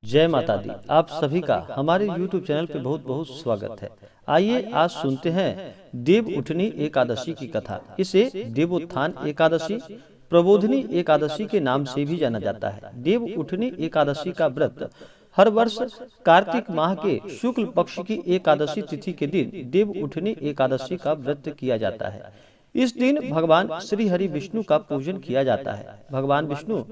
जय माता दी। आप सभी का हमारे YouTube चैनल पे बहुत बहुत स्वागत है। आइए आज सुनते हैं देव उठनी एकादशी की कथा। इसे देवोत्थान एकादशी, प्रबोधिनी एकादशी के नाम से भी जाना जाता है। देव उठनी एकादशी का व्रत हर वर्ष कार्तिक माह के शुक्ल पक्ष की एकादशी तिथि के दिन देव उठनी एकादशी का व्रत किया जाता है। इस दिन भगवान श्री हरि विष्णु का पूजन किया जाता है। भगवान विष्णु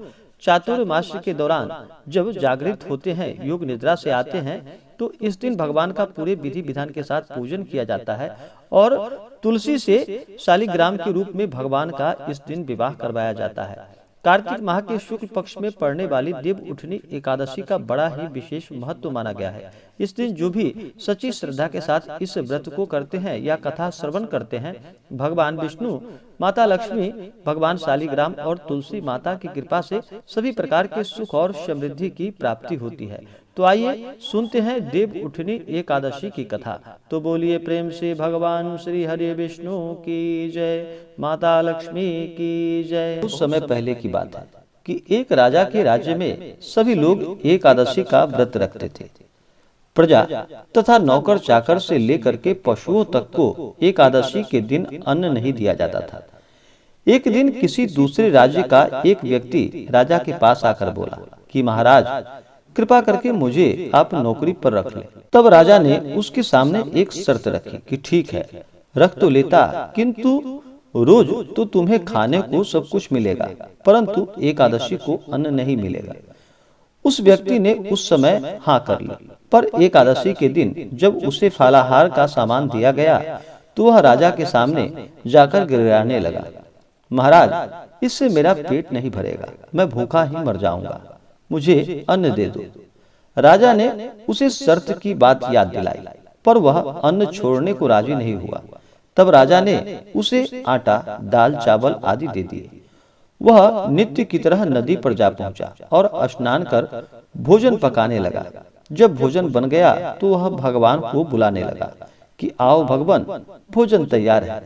चातुर्मास के दौरान जब जागृत होते हैं, योग निद्रा से आते हैं, तो इस दिन भगवान का पूरे विधि विधान के साथ पूजन किया जाता है और तुलसी से शालिग्राम के रूप में भगवान का इस दिन विवाह करवाया जाता है। कार्तिक माह के शुक्ल पक्ष में पड़ने वाली देव उठनी एकादशी का बड़ा ही विशेष महत्व माना गया है। इस दिन जो भी सच्ची श्रद्धा के साथ इस व्रत को करते हैं या कथा श्रवण करते हैं, भगवान विष्णु, माता लक्ष्मी, भगवान शालिग्राम और तुलसी माता की कृपा से सभी प्रकार के सुख और समृद्धि की प्राप्ति होती है। तो आइए सुनते हैं देव उठनी एकादशी की कथा। तो बोलिए प्रेम से भगवान श्री हरि विष्णु की जय, माता लक्ष्मी की जय। कुछ समय पहले की बात है कि एक राजा के राज्य में सभी लोग एकादशी का व्रत रखते थे। प्रजा तथा नौकर चाकर से लेकर के पशुओं तक को एकादशी के दिन अन्न नहीं दिया जाता था। एक दिन किसी दूसरे राज्य का एक व्यक्ति राजा के पास आकर बोला कि महाराज, कृपा करके मुझे आप नौकरी पर रख लें। तब राजा ने उसके सामने एक शर्त रखी कि ठीक है, रख तो लेता, किंतु रोज तो तुम्हें खाने को सब कुछ मिलेगा, परंतु एकादशी को अन्न नहीं मिलेगा। उस व्यक्ति ने उस समय हाँ कर ली, पर एकादशी के दिन जब उसे फलाहार का सामान दिया गया तो वह राजा के सामने जाकर गिड़गिड़ाने लगा, महाराज, इससे मेरा पेट नहीं भरेगा, मैं भूखा ही मर जाऊंगा, मुझे अन्न दे दो। राजा ने उसे शर्त की बात याद दिलाई, पर वह अन्न छोड़ने को राजी नहीं हुआ। तब राजा ने उसे आटा, दाल, चावल आदि दे दिए। वह नित्य की तरह नदी पर जा पहुंचा और स्नान कर भोजन पकाने लगा। जब भोजन बन गया तो वह भगवान को बुलाने लगा कि आओ भगवान, भोजन तैयार है।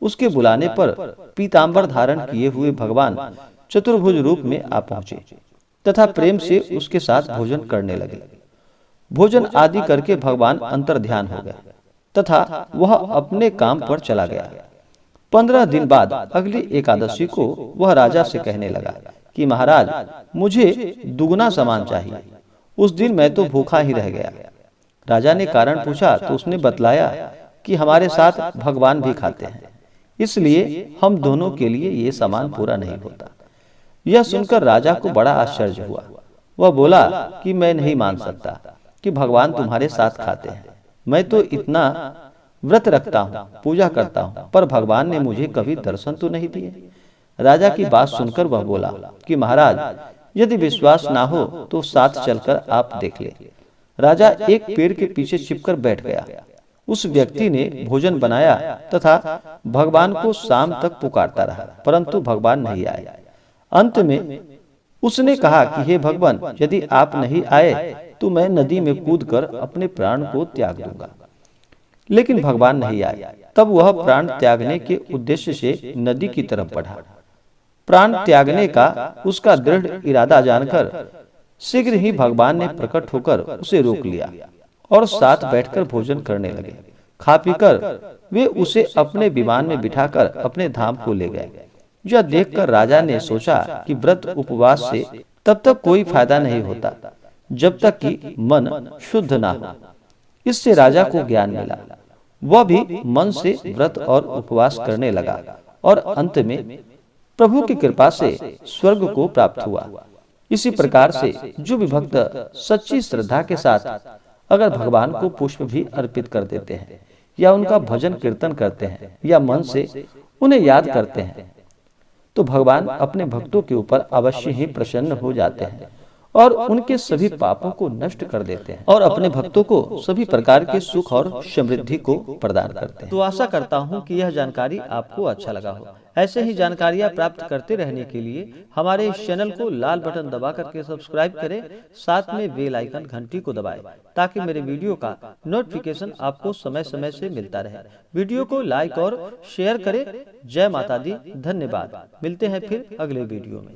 उसके बुलाने पर पीतांबर धारण किए हुए भगवान चतुर्भुज रूप में आ पहुंचे तथा प्रेम से उसके साथ भोजन करने लगे। भोजन आदि करके भगवान अंतर ध्यान हो गया तथा वह अपने काम पर चला गया। 15 दिन बाद अगली एकादशी को वह राजा से कहने लगा कि महाराज, मुझे दुगना सामान चाहिए। उस दिन मैं तो भूखा ही रह गया। राजा ने कारण पूछा तो उसने बतलाया कि हमारे साथ भगवान भी खाते हैं, इसलिए हम दोनों के लिए ये सामान पूरा नहीं होता। यह सुनकर राजा को बड़ा आश्चर्य हुआ। वह बोला कि मैं नहीं मान सकता कि भगवान तुम्हारे साथ खाते हैं। मैं तो इतना व्रत रखता हूँ, पूजा करता हूँ, पर भगवान ने मुझे कभी दर्शन तो नहीं दिए। राजा की बात सुनकर वह बोला कि महाराज, यदि विश्वास ना हो तो साथ चलकर आप देख ले। राजा एक पेड़ के पीछे छिपकर बैठ गया। उस व्यक्ति ने भोजन बनाया तथा भगवान को शाम तक पुकारता रहा, परंतु भगवान नहीं आए। अंत में उसने कहा कि हे भगवान, यदि आप नहीं आए तो मैं नदी में कूदकर अपने प्राण को त्याग दूंगा। लेकिन भगवान नहीं आए। तब वह प्राण त्यागने के उद्देश्य से नदी की तरफ बढ़ा। प्राण त्यागने का उसका दृढ़ इरादा जानकर शीघ्र ही भगवान ने प्रकट होकर उसे रोक लिया और साथ बैठकर भोजन करने लगे। खा पीकर वे उसे अपने विमान में बिठाकर अपने धाम को ले गए। यह देखकर राजा ने सोचा कि व्रत उपवास से तब तक कोई फायदा नहीं होता जब तक कि मन शुद्ध ना हो। इससे राजा को ज्ञान मिला। वह भी मन से व्रत और उपवास करने लगा और अंत में प्रभु की कृपा से स्वर्ग को प्राप्त हुआ। इसी प्रकार से जो भी भक्त सच्ची श्रद्धा के साथ अगर भगवान को पुष्प भी अर्पित कर देते हैं या उनका भजन कीर्तन करते हैं या मन से उन्हें याद करते हैं, तो भगवान अपने भक्तों के ऊपर अवश्य ही प्रसन्न हो जाते हैं और उनके सभी पापों को नष्ट कर देते हैं और अपने भक्तों को सभी प्रकार के सुख और समृद्धि को प्रदान करते हैं। तो आशा करता हूँ कि यह जानकारी आपको अच्छा लगा हो। ऐसे ही जानकारियाँ प्राप्त करते रहने के लिए हमारे इस चैनल को लाल बटन दबा करके सब्सक्राइब करें, साथ में बेल आइकन घंटी को दबाएं ताकि मेरे वीडियो का नोटिफिकेशन आपको समय समय से मिलता रहे। वीडियो को लाइक और शेयर करें। जय माता दी। धन्यवाद। मिलते हैं फिर अगले वीडियो में।